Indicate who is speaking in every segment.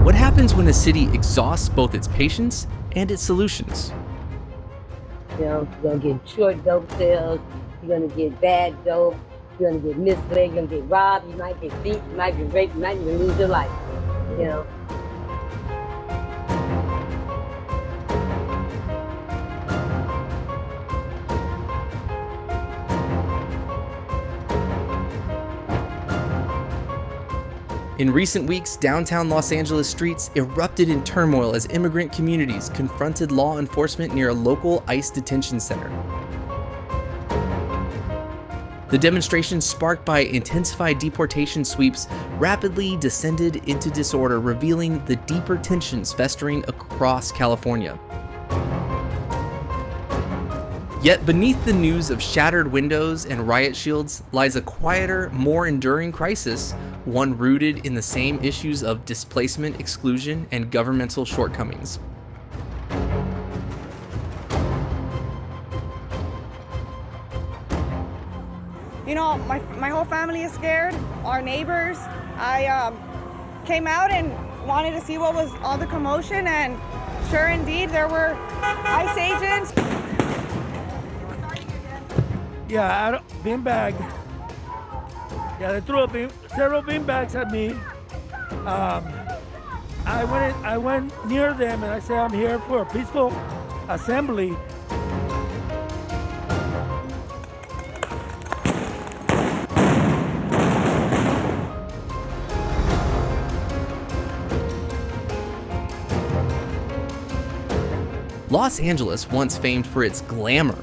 Speaker 1: What happens when a city exhausts both its patients and its solutions?
Speaker 2: You're gonna get short dope sales, you're gonna get bad dope, you're gonna get misled, you're gonna get robbed, you might get beat, you might get raped, you might even lose your life, you know.
Speaker 1: In recent weeks, downtown Los Angeles streets erupted in turmoil as immigrant communities confronted law enforcement near a local ICE detention center. The demonstrations, sparked by intensified deportation sweeps, rapidly descended into disorder, revealing the deeper tensions festering across California. Yet beneath the news of shattered windows and riot shields lies a quieter, more enduring crisis, one rooted in the same issues of displacement, exclusion, and governmental shortcomings.
Speaker 3: You know, my whole family is scared, our neighbors. I came out and wanted to see what was all the commotion, and sure indeed, there were ICE agents.
Speaker 4: Yeah, beanbag. Yeah, they threw several beanbags at me. I went near them and I said, I'm here for a peaceful assembly.
Speaker 1: Los Angeles, once famed for its glamour,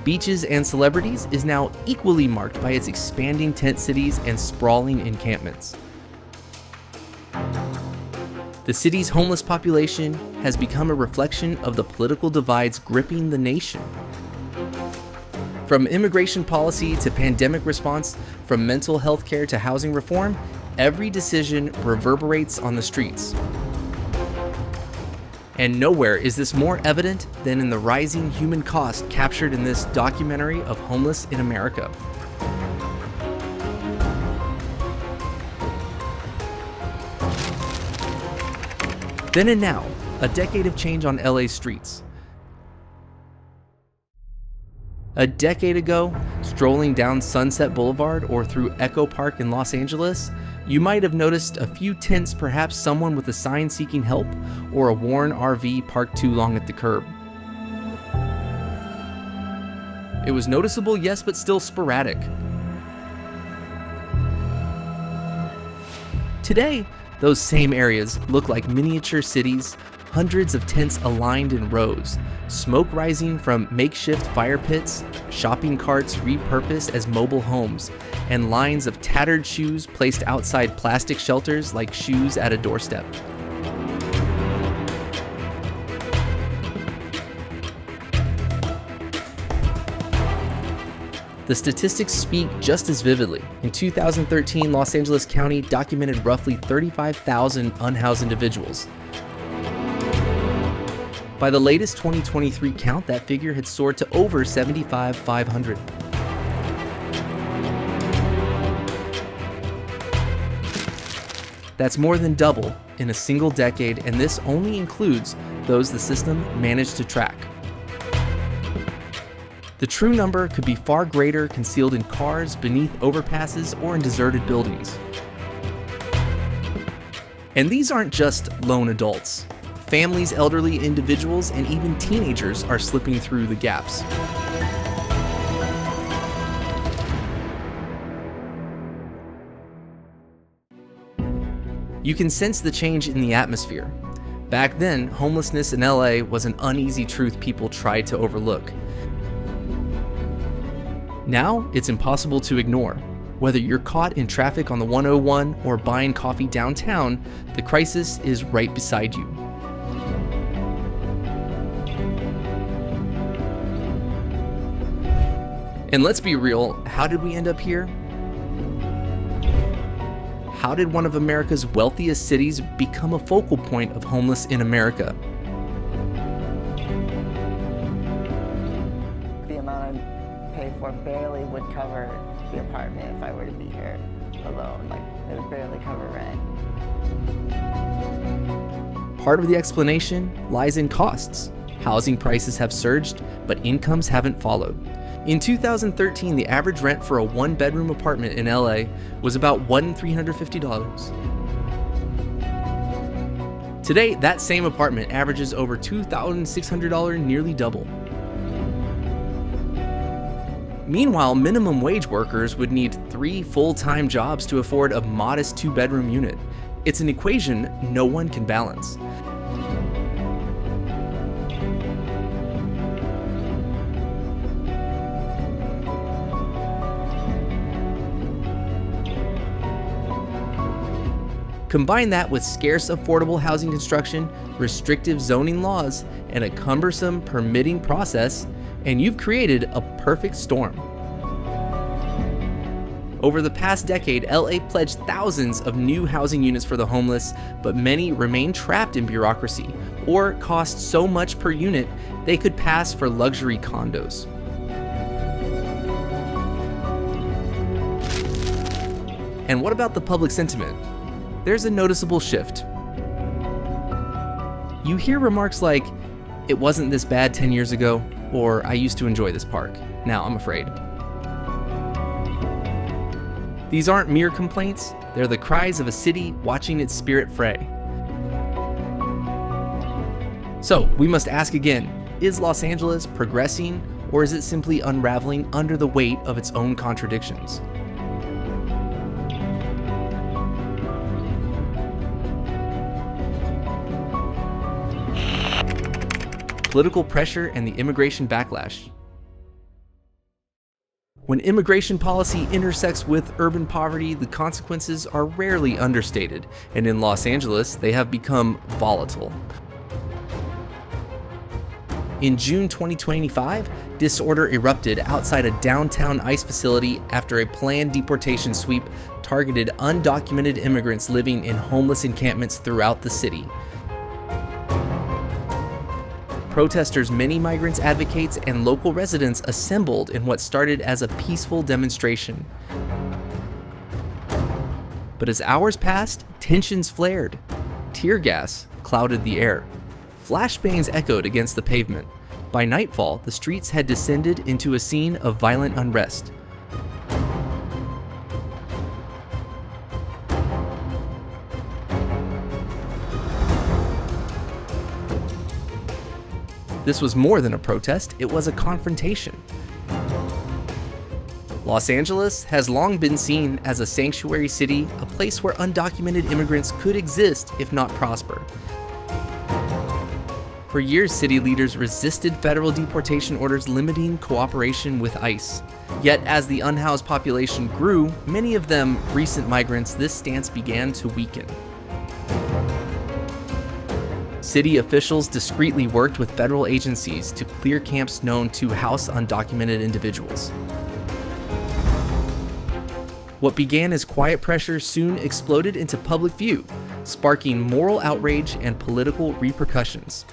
Speaker 1: beaches and celebrities, is now equally marked by its expanding tent cities and sprawling encampments. The city's homeless population has become a reflection of the political divides gripping the nation. From immigration policy to pandemic response, from mental health care to housing reform, every decision reverberates on the streets. And nowhere is this more evident than in the rising human cost captured in this documentary of Homeless in America. Then and now, a decade of change on LA's streets. A decade ago, strolling down Sunset Boulevard or through Echo Park in Los Angeles, you might have noticed a few tents, perhaps someone with a sign seeking help, or a worn RV parked too long at the curb. It was noticeable, yes, but still sporadic. Today, those same areas look like miniature cities, hundreds of tents aligned in rows, smoke rising from makeshift fire pits, shopping carts repurposed as mobile homes, and lines of tattered shoes placed outside plastic shelters like shoes at a doorstep. The statistics speak just as vividly. In 2013, Los Angeles County documented roughly 35,000 unhoused individuals. By the latest 2023 count, that figure had soared to over 75,500. That's more than double in a single decade, and this only includes those the system managed to track. The true number could be far greater, concealed in cars, beneath overpasses, or in deserted buildings. And these aren't just lone adults. Families, elderly individuals, and even teenagers are slipping through the gaps. You can sense the change in the atmosphere. Back then, homelessness in LA was an uneasy truth people tried to overlook. Now, it's impossible to ignore. Whether you're caught in traffic on the 101 or buying coffee downtown, the crisis is right beside you. And let's be real, how did we end up here? How did one of America's wealthiest cities become a focal point of Homeless in America?
Speaker 5: The amount I pay for barely would cover the apartment if I were to be here alone. Like, it would barely cover rent.
Speaker 1: Part of the explanation lies in costs. Housing prices have surged, but incomes haven't followed. In 2013, the average rent for a one-bedroom apartment in LA was about $1,350. Today, that same apartment averages over $2,600, nearly double. Meanwhile, minimum wage workers would need 3 full-time jobs to afford a modest 2-bedroom unit. It's an equation no one can balance. Combine that with scarce affordable housing construction, restrictive zoning laws, and a cumbersome permitting process, and you've created a perfect storm. Over the past decade, LA pledged thousands of new housing units for the homeless, but many remain trapped in bureaucracy or cost so much per unit they could pass for luxury condos. And what about the public sentiment? There's a noticeable shift. You hear remarks like, "It wasn't this bad 10 years ago," or "I used to enjoy this park. Now I'm afraid." These aren't mere complaints, they're the cries of a city watching its spirit fray. So, we must ask again, is Los Angeles progressing, or is it simply unraveling under the weight of its own contradictions? Political pressure and the immigration backlash. When immigration policy intersects with urban poverty, the consequences are rarely understated, and in Los Angeles, they have become volatile. In June 2025, disorder erupted outside a downtown ICE facility after a planned deportation sweep targeted undocumented immigrants living in homeless encampments throughout the city. Protesters, many migrants advocates, and local residents assembled in what started as a peaceful demonstration. But as hours passed, tensions flared. Tear gas clouded the air. Flashbangs echoed against the pavement. By nightfall, the streets had descended into a scene of violent unrest. This was more than a protest, it was a confrontation. Los Angeles has long been seen as a sanctuary city, a place where undocumented immigrants could exist if not prosper. For years, city leaders resisted federal deportation orders limiting cooperation with ICE. Yet as the unhoused population grew, many of them recent migrants, this stance began to weaken. City officials discreetly worked with federal agencies to clear camps known to house undocumented individuals. What began as quiet pressure soon exploded into public view, sparking moral outrage and political repercussions.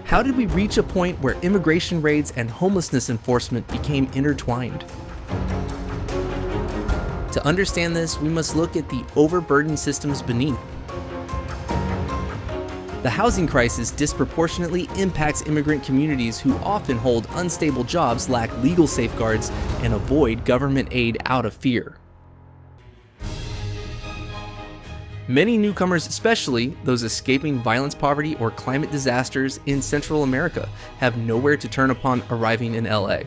Speaker 1: How did we reach a point where immigration raids and homelessness enforcement became intertwined? To understand this, we must look at the overburdened systems beneath. The housing crisis disproportionately impacts immigrant communities who often hold unstable jobs, lack legal safeguards, and avoid government aid out of fear. Many newcomers, especially those escaping violence, poverty, or climate disasters in Central America, have nowhere to turn upon arriving in LA.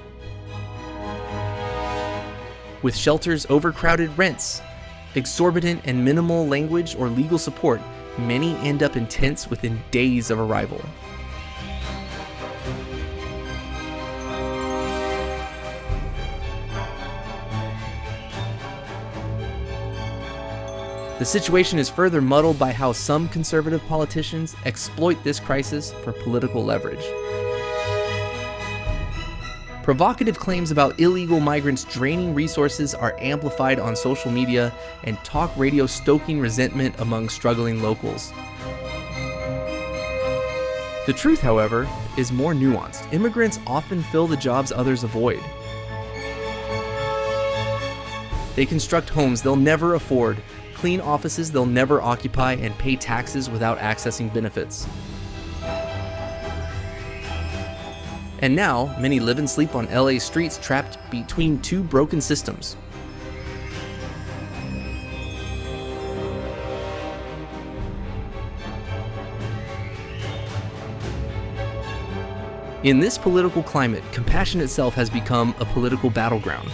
Speaker 1: With shelters, overcrowded rents, exorbitant and minimal language or legal support, many end up in tents within days of arrival. The situation is further muddled by how some conservative politicians exploit this crisis for political leverage. Provocative claims about illegal migrants draining resources are amplified on social media, and talk radio stoking resentment among struggling locals. The truth, however, is more nuanced. Immigrants often fill the jobs others avoid. They construct homes they'll never afford, clean offices they'll never occupy, and pay taxes without accessing benefits. And now, many live and sleep on LA streets trapped between two broken systems. In this political climate, compassion itself has become a political battleground.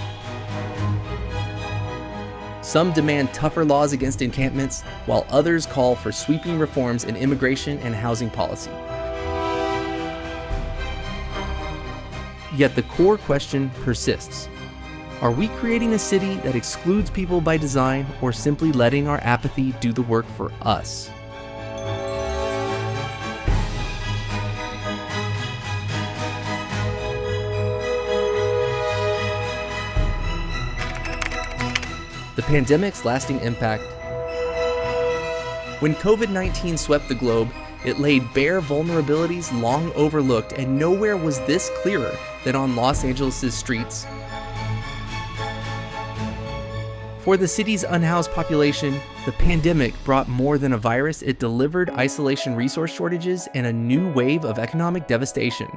Speaker 1: Some demand tougher laws against encampments, while others call for sweeping reforms in immigration and housing policy. Yet the core question persists. Are we creating a city that excludes people by design, or simply letting our apathy do the work for us? The pandemic's lasting impact. When COVID-19 swept the globe, it laid bare vulnerabilities long overlooked, and nowhere was this clearer than on Los Angeles' streets. For the city's unhoused population, the pandemic brought more than a virus. It delivered isolation resource shortages and a new wave of economic devastation.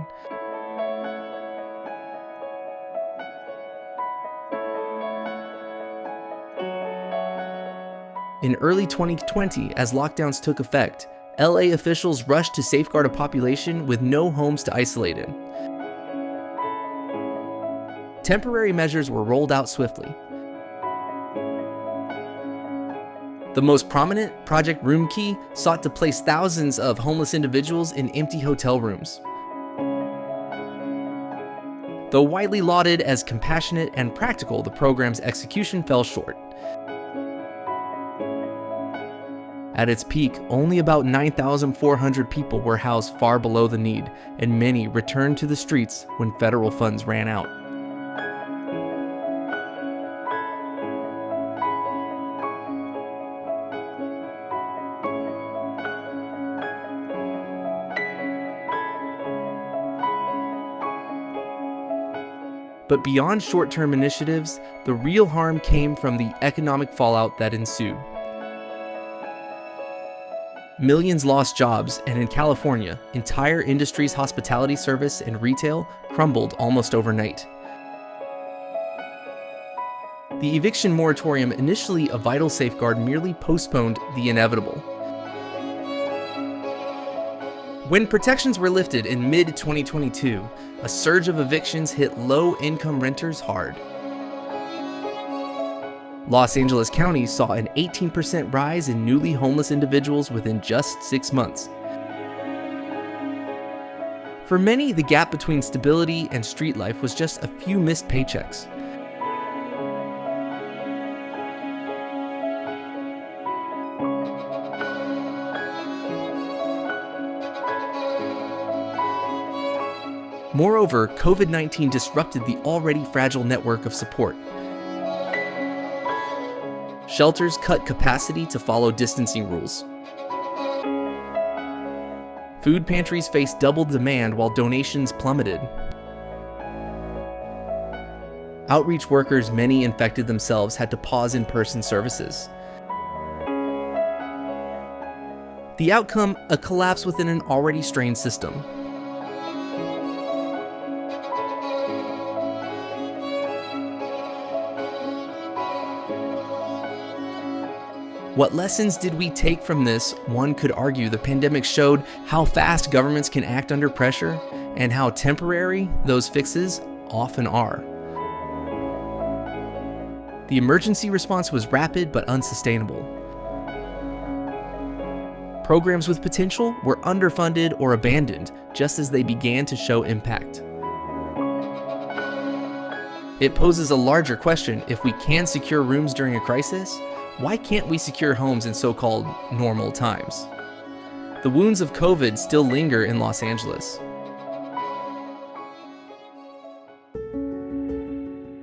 Speaker 1: In early 2020, as lockdowns took effect, LA officials rushed to safeguard a population with no homes to isolate in. Temporary measures were rolled out swiftly. The most prominent, Project Room Key, sought to place thousands of homeless individuals in empty hotel rooms. Though widely lauded as compassionate and practical, the program's execution fell short. At its peak, only about 9,400 people were housed far below the need, and many returned to the streets when federal funds ran out. But beyond short-term initiatives, the real harm came from the economic fallout that ensued. Millions lost jobs, and in California, entire industries, hospitality service, and retail crumbled almost overnight. The eviction moratorium, initially a vital safeguard, merely postponed the inevitable. When protections were lifted in mid-2022, a surge of evictions hit low-income renters hard. Los Angeles County saw an 18% rise in newly homeless individuals within just 6 months. For many, the gap between stability and street life was just a few missed paychecks. Moreover, COVID-19 disrupted the already fragile network of support. Shelters cut capacity to follow distancing rules. Food pantries faced double demand while donations plummeted. Outreach workers, many infected themselves, had to pause in-person services. The outcome, a collapse within an already strained system. What lessons did we take from this? One could argue the pandemic showed how fast governments can act under pressure and how temporary those fixes often are. The emergency response was rapid but unsustainable. Programs with potential were underfunded or abandoned just as they began to show impact. It poses a larger question: if we can secure rooms during a crisis, why can't we secure homes in so-called normal times? The wounds of COVID still linger in Los Angeles.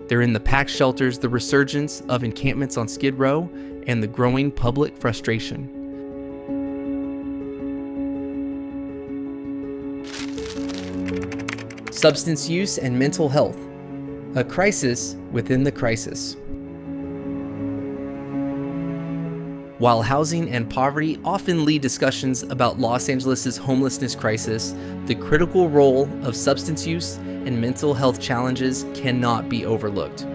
Speaker 1: They're in the packed shelters, the resurgence of encampments on Skid Row, and the growing public frustration. Substance use and mental health, a crisis within the crisis. While housing and poverty often lead discussions about Los Angeles' homelessness crisis, the critical role of substance use and mental health challenges cannot be overlooked.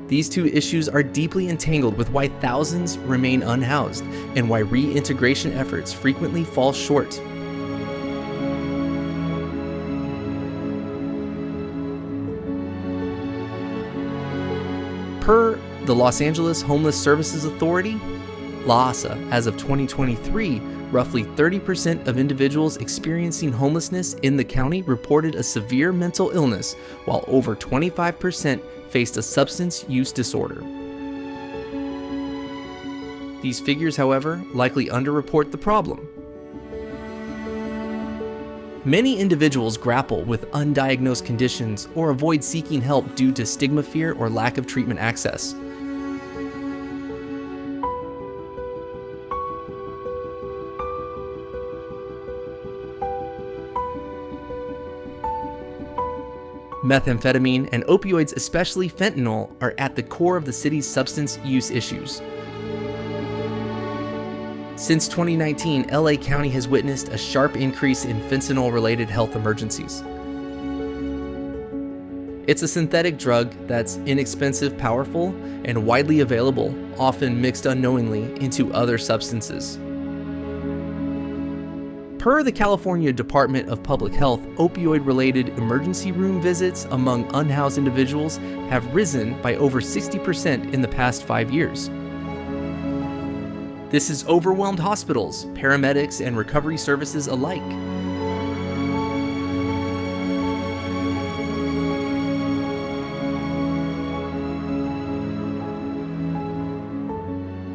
Speaker 1: These two issues are deeply entangled with why thousands remain unhoused and why reintegration efforts frequently fall short. Per the Los Angeles Homeless Services Authority, LAHSA, as of 2023, roughly 30% of individuals experiencing homelessness in the county reported a severe mental illness, while over 25% faced a substance use disorder. These figures, however, likely underreport the problem. Many individuals grapple with undiagnosed conditions or avoid seeking help due to stigma fear or lack of treatment access. Methamphetamine and opioids, especially fentanyl, are at the core of the city's substance use issues. Since 2019, LA County has witnessed a sharp increase in fentanyl-related health emergencies. It's a synthetic drug that's inexpensive, powerful, and widely available, often mixed unknowingly into other substances. Per the California Department of Public Health, opioid-related emergency room visits among unhoused individuals have risen by over 60% in the past 5 years. This has overwhelmed hospitals, paramedics, and recovery services alike.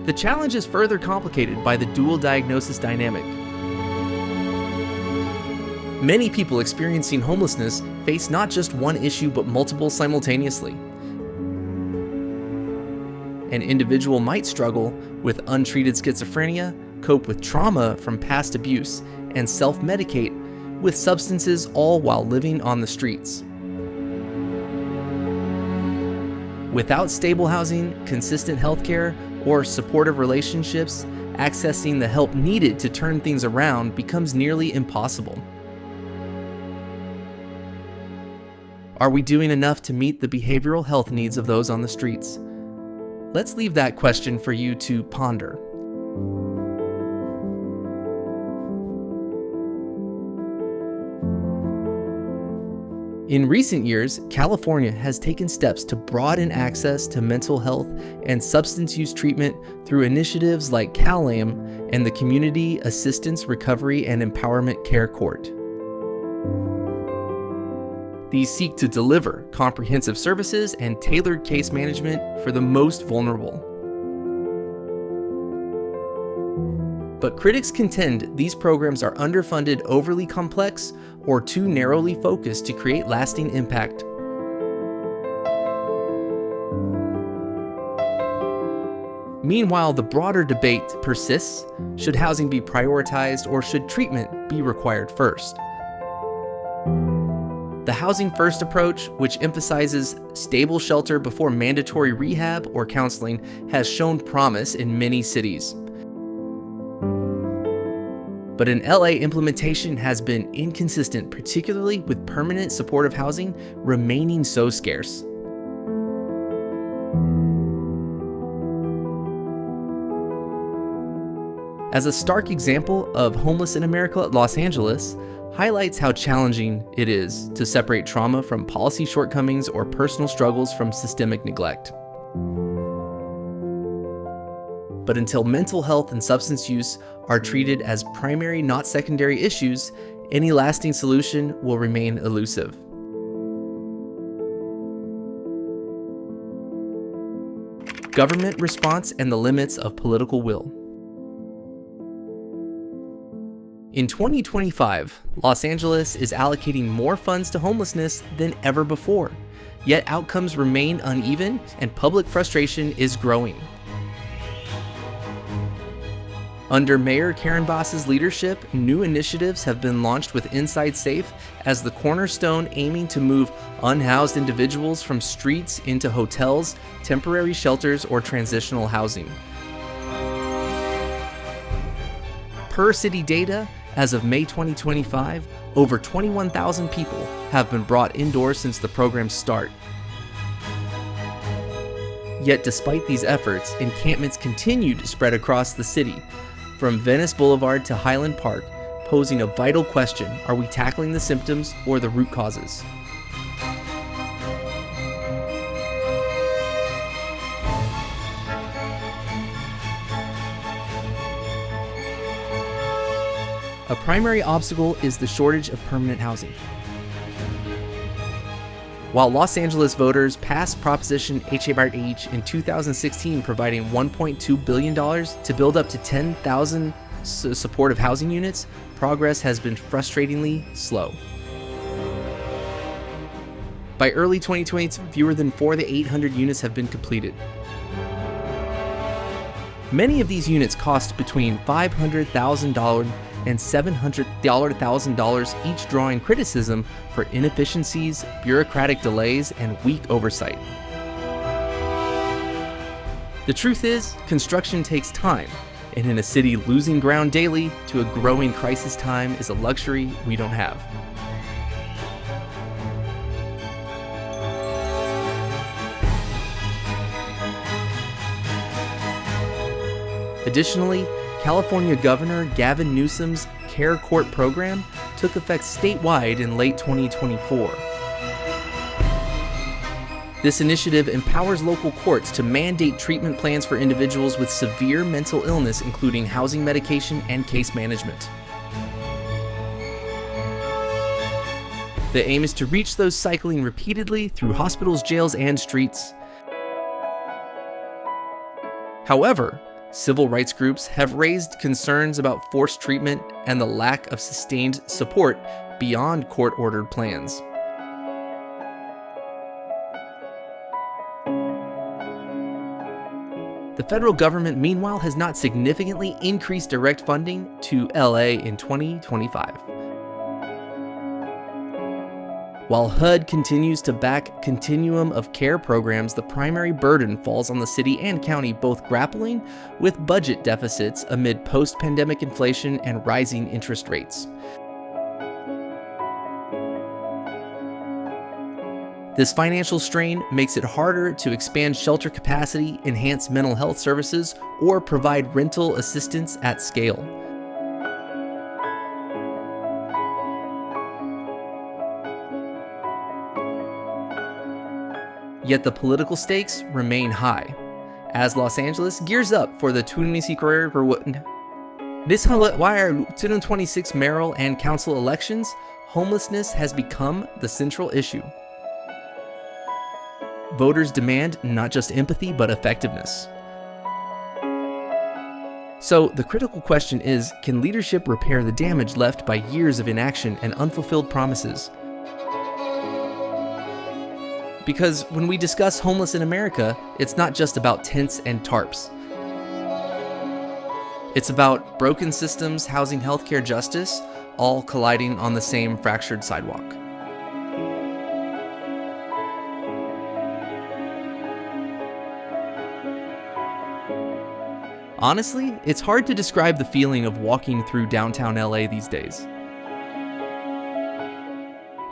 Speaker 1: The challenge is further complicated by the dual diagnosis dynamic. Many people experiencing homelessness face not just one issue but multiple simultaneously. An individual might struggle with untreated schizophrenia, cope with trauma from past abuse, and self-medicate with substances, all while living on the streets. Without stable housing, consistent healthcare, or supportive relationships, accessing the help needed to turn things around becomes nearly impossible. Are we doing enough to meet the behavioral health needs of those on the streets? Let's leave that question for you to ponder. In recent years, California has taken steps to broaden access to mental health and substance use treatment through initiatives like CalAIM and the Community Assistance Recovery and Empowerment Care Court. These seek to deliver comprehensive services and tailored case management for the most vulnerable. But critics contend these programs are underfunded, overly complex, or too narrowly focused to create lasting impact. Meanwhile, the broader debate persists. Should housing be prioritized, or should treatment be required first? The Housing First approach, which emphasizes stable shelter before mandatory rehab or counseling, has shown promise in many cities. But in LA, implementation has been inconsistent, particularly with permanent supportive housing remaining so scarce. As a stark example of Homeless in America, Los Angeles highlights how challenging it is to separate trauma from policy shortcomings or personal struggles from systemic neglect. But until mental health and substance use are treated as primary, not secondary issues, any lasting solution will remain elusive. Government response and the limits of political will. In 2025, Los Angeles is allocating more funds to homelessness than ever before, yet outcomes remain uneven and public frustration is growing. Under Mayor Karen Bass's leadership, new initiatives have been launched with Inside Safe as the cornerstone, aiming to move unhoused individuals from streets into hotels, temporary shelters, or transitional housing. Per city data, as of May 2025, over 21,000 people have been brought indoors since the program's start. Yet despite these efforts, encampments continue to spread across the city, from Venice Boulevard to Highland Park, posing a vital question: are we tackling the symptoms or the root causes? A primary obstacle is the shortage of permanent housing. While Los Angeles voters passed Proposition H in 2016, providing $1.2 billion to build up to 10,000 supportive housing units, progress has been frustratingly slow. By early 2020, fewer than 400 to 800 units have been completed. Many of these units cost between $500,000 and $700,000 each, drawing criticism for inefficiencies, bureaucratic delays, and weak oversight. The truth is, construction takes time, and in a city losing ground daily to a growing crisis, time is a luxury we don't have. Additionally, California Governor Gavin Newsom's Care Court program took effect statewide in late 2024. This initiative empowers local courts to mandate treatment plans for individuals with severe mental illness, including housing, medication, and case management. The aim is to reach those cycling repeatedly through hospitals, jails, and streets. However, civil rights groups have raised concerns about forced treatment and the lack of sustained support beyond court-ordered plans. The federal government, meanwhile, has not significantly increased direct funding to LA in 2025. While HUD continues to back continuum of care programs, the primary burden falls on the city and county, both grappling with budget deficits amid post-pandemic inflation and rising interest rates. This financial strain makes it harder to expand shelter capacity, enhance mental health services, or provide rental assistance at scale. Yet the political stakes remain high, as Los Angeles gears up for the 2026 mayoral and council elections. Homelessness has become the central issue. Voters demand not just empathy, but effectiveness. So the critical question is, can leadership repair the damage left by years of inaction and unfulfilled promises? Because when we discuss homeless in America, it's not just about tents and tarps. It's about broken systems, housing, healthcare, justice, all colliding on the same fractured sidewalk. Honestly, it's hard to describe the feeling of walking through downtown LA these days.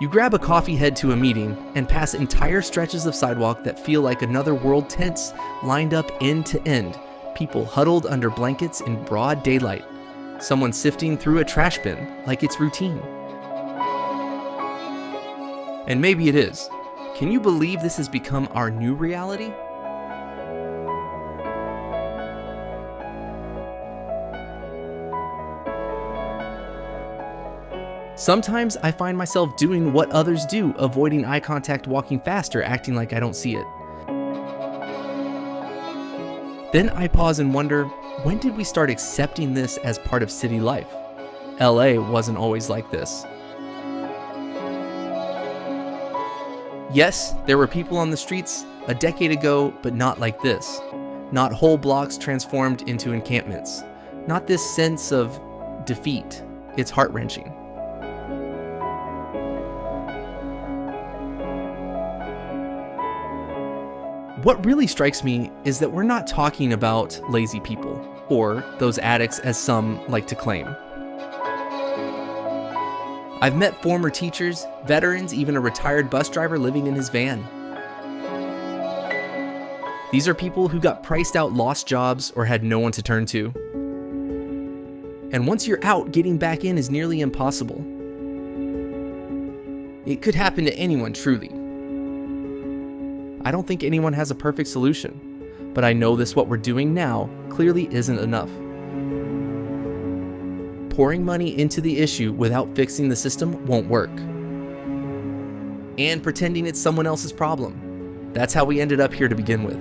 Speaker 1: You grab a coffee, head to a meeting, and pass entire stretches of sidewalk that feel like another world, tents lined up end to end, people huddled under blankets in broad daylight, someone sifting through a trash bin like it's routine. And maybe it is. Can you believe this has become our new reality? Sometimes I find myself doing what others do, avoiding eye contact, walking faster, acting like I don't see it. Then I pause and wonder, when did we start accepting this as part of city life? LA wasn't always like this. Yes, there were people on the streets a decade ago, but not like this. Not whole blocks transformed into encampments. not this sense of defeat. It's heart-wrenching. What really strikes me is that we're not talking about lazy people, or those addicts as some like to claim. I've met former teachers, veterans, even a retired bus driver living in his van. These are people who got priced out, lost jobs, or had no one to turn to. And once you're out, getting back in is nearly impossible. It could happen to anyone, truly. I don't think anyone has a perfect solution, but I know this what we're doing now clearly isn't enough. Pouring money into the issue without fixing the system won't work. And pretending it's someone else's problem. That's how we ended up here to begin with.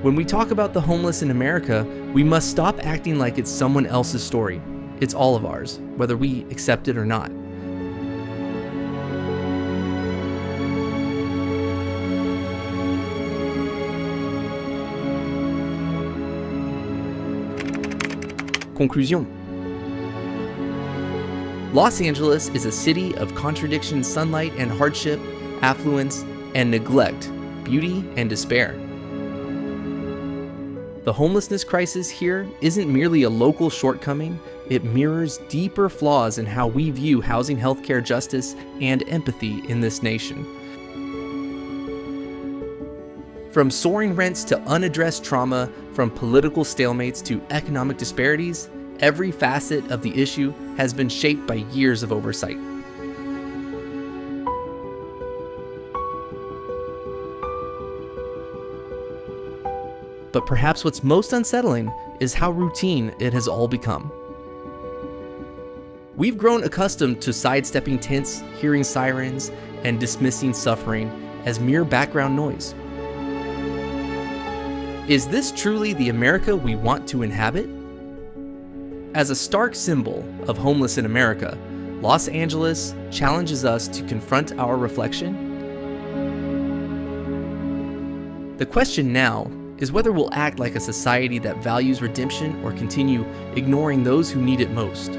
Speaker 1: When we talk about the homeless in America, we must stop acting like it's someone else's story. It's all of ours, whether we accept it or not. Conclusion. Los Angeles is a city of contradiction, sunlight and hardship, affluence and neglect, beauty and despair. The homelessness crisis here isn't merely a local shortcoming, it mirrors deeper flaws in how we view housing, healthcare, justice, and empathy in this nation. From soaring rents to unaddressed trauma, from political stalemates to economic disparities, every facet of the issue has been shaped by years of oversight. But perhaps what's most unsettling is how routine it has all become. We've grown accustomed to sidestepping tents, hearing sirens, and dismissing suffering as mere background noise. Is this truly the America we want to inhabit? As a stark symbol of homeless in America, Los Angeles challenges us to confront our reflection. The question now is whether we'll act like a society that values redemption or continue ignoring those who need it most.